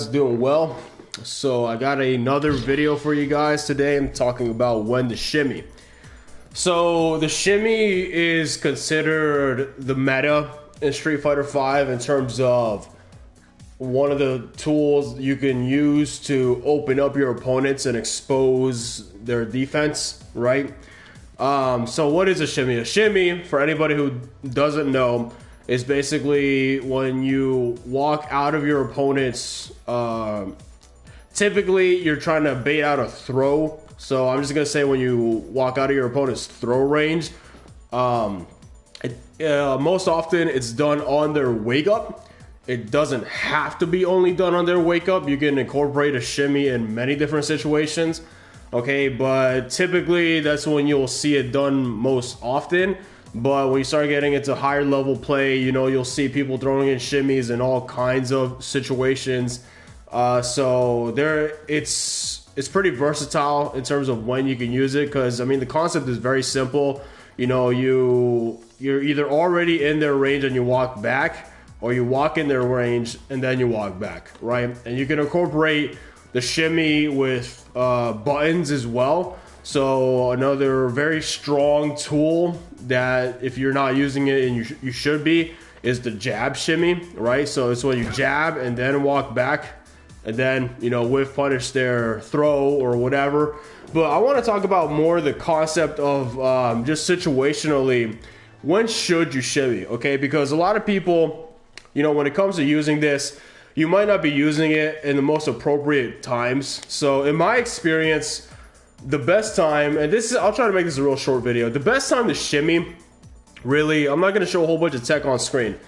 Doing well. So I got another video for you guys today. I'm talking about when to shimmy. So the shimmy is considered the meta in Street Fighter V in terms of one of the tools you can use to open up your opponents and expose their defense, right? So what is a shimmy? A shimmy, for anybody who doesn't know, is basically when you walk out of your opponent's, typically you're trying to bait out a throw. So I'm just gonna say when you walk out of your opponent's throw range, most often it's done on their wake up. It doesn't have to be only done on their wake up. You can incorporate a shimmy in many different situations. Okay, but typically that's when you'll see it done most often. But when you start getting into higher level play, you know, you'll see people throwing in shimmies in all kinds of situations. So it's pretty versatile in terms of when you can use it. Because I mean, the concept is very simple. You know, you're either already in their range and you walk back, or you walk in their range and then you walk back, right? And you can incorporate the shimmy with buttons as well. So another very strong tool that if you're not using it, and you should be, is the jab shimmy, right? So it's when you jab and then walk back and then, you know, whiff punish their throw or whatever. But I want to talk about more the concept of just situationally, when should you shimmy, okay? Because a lot of people, you know, when it comes to using this, you might not be using it in the most appropriate times. So in my experience, the best time, and this is, I'll try to make this a real short video. The best time to shimmy, really, I'm not going to show a whole bunch of tech on screen.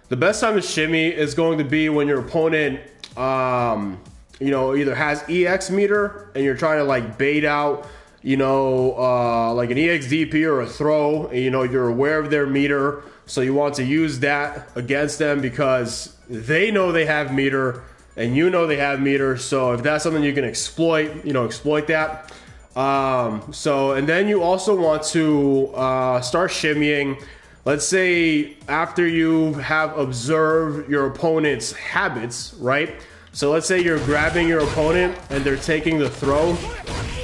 The best time to shimmy is going to be when your opponent, you know, either has EX meter and you're trying to like bait out, you know, like an EX DP or a throw, and you know, you're aware of their meter. So you want to use that against them because they know they have meter and you know they have meter. So if that's something you can exploit, you know, exploit that. And then you also want to start shimmying. Let's say after you have observed your opponent's habits, right? So let's say you're grabbing your opponent and they're taking the throw.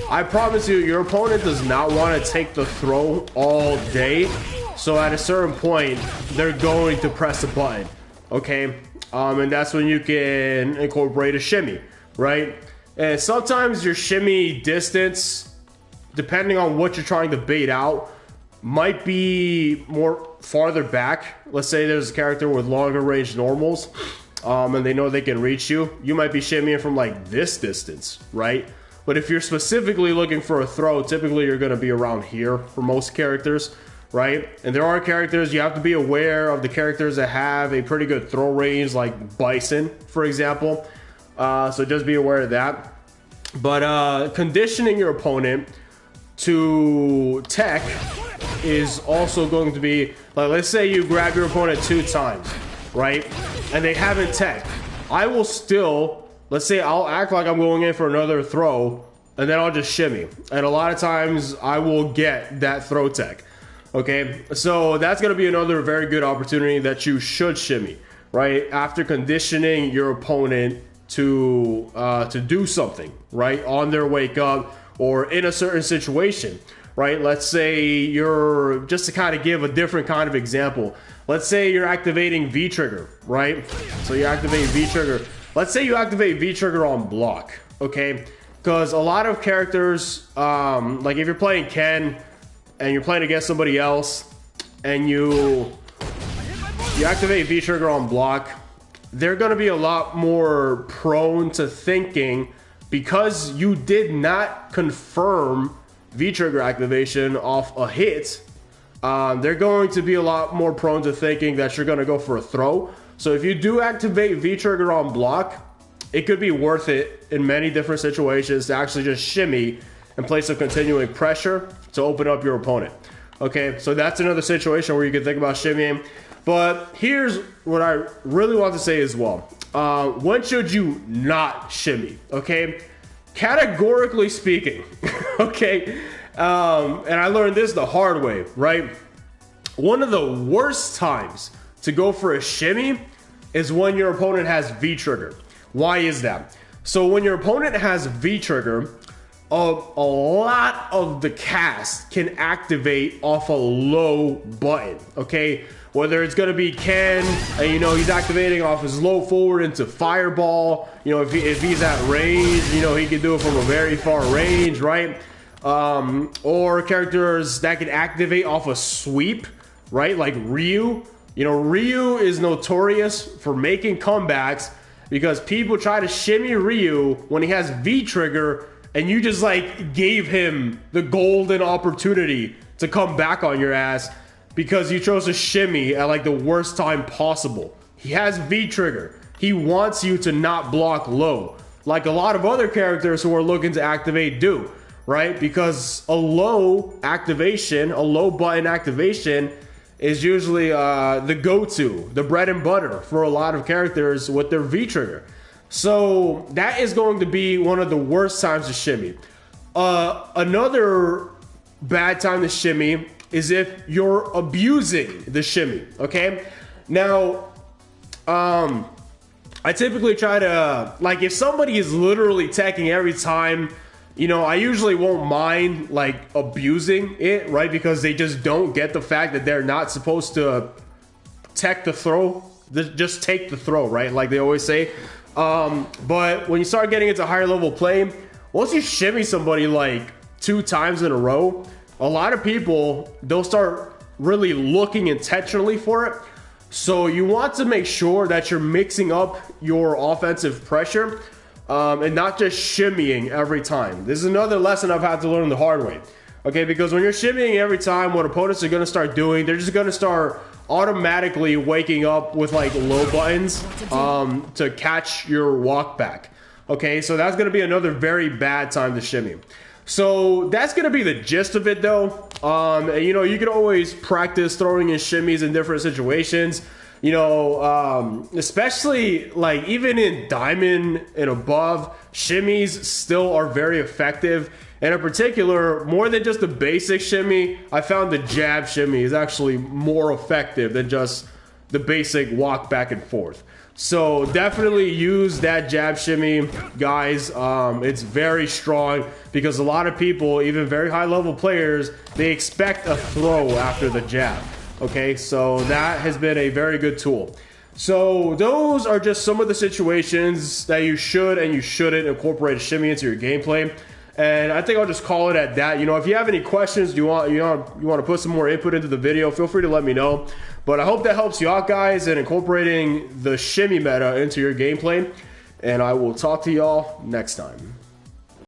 I promise you, your opponent does not want to take the throw all day. So at a certain point, they're going to press a button, okay? And that's when you can incorporate a shimmy, right? And sometimes your shimmy distance, depending on what you're trying to bait out, might be more farther back. Let's say there's a character with longer range normals, and they know they can reach you. You might be shimmying from like this distance, right? But if you're specifically looking for a throw, typically you're going to be around here for most characters, right? And there are characters, you have to be aware of the characters that have a pretty good throw range, like Bison, for example. So just be aware of that. But conditioning your opponent to tech is also going to be, like, let's say you grab your opponent 2 times, right? And they haven't tech. I will still, let's say I'll act like I'm going in for another throw, and then I'll just shimmy. And a lot of times I will get that throw tech. Okay, so that's going to be another very good opportunity that you should shimmy, right? After conditioning your opponent to do something, right, on their wake up or in a certain situation, right? Let's say you're, just to kind of give a different kind of example, let's say you're activating V trigger, right? So you activate V trigger. Let's say you activate V trigger on block, okay? Because a lot of characters, like if you're playing Ken and you're playing against somebody else and you activate V trigger on block, they're going to be a lot more prone to thinking, because you did not confirm V trigger activation off a hit, they're going to be a lot more prone to thinking that you're going to go for a throw. So if you do activate V trigger on block, it could be worth it in many different situations to actually just shimmy and place some continuing pressure to open up your opponent. Okay, so that's another situation where you can think about shimmying. But here's what I really want to say as well. When should you not shimmy? Okay, categorically speaking, okay, and I learned this the hard way, right? One of the worst times to go for a shimmy is when your opponent has V trigger. Why is that? So when your opponent has V trigger, a lot of the cast can activate off a low button, okay? Whether it's going to be Ken, and you know, he's activating off his low forward into Fireball. You know, if he's at range, you know, he can do it from a very far range, right? Or characters that can activate off a sweep, right? Like Ryu. You know, Ryu is notorious for making comebacks because people try to shimmy Ryu when he has V trigger, and you just like gave him the golden opportunity to come back on your ass because you chose to shimmy at like the worst time possible. He has V trigger. He wants you to not block low, like a lot of other characters who are looking to activate do, right? Because a low activation, a low button activation is usually the go-to, the bread and butter for a lot of characters with their V trigger. So that is going to be one of the worst times to shimmy. Another bad time to shimmy is if you're abusing the shimmy, okay? Now, I typically try to, like, if somebody is literally teching every time, you know, I usually won't mind, like, abusing it, right? Because they just don't get the fact that they're not supposed to tech the throw. Just take the throw, right? Like they always say. But when you start getting into higher level play, once you shimmy somebody like 2 times in a row, a lot of people, they'll start really looking intentionally for it. So you want to make sure that you're mixing up your offensive pressure and not just shimmying every time. This is another lesson I've had to learn the hard way. Okay, because when you're shimmying every time, what opponents are going to start doing, they're just going to start automatically waking up with like low buttons to catch your walk back. Okay, so that's going to be another very bad time to shimmy. So that's going to be the gist of it though. And, you know, you can always practice throwing in shimmies in different situations. You know, especially like even in diamond and above, shimmies still are very effective. And in particular, more than just the basic shimmy, I found the jab shimmy is actually more effective than just the basic walk back and forth. So definitely use that jab shimmy, guys. It's very strong because a lot of people, even very high level players, they expect a throw after the jab. Okay, so that has been a very good tool. So those are just some of the situations that you should and you shouldn't incorporate a shimmy into your gameplay. And I think I'll just call it at that. You know, if you have any questions, you want to put some more input into the video, feel free to let me know. But I hope that helps you out, guys, in incorporating the shimmy meta into your gameplay. And I will talk to y'all next time.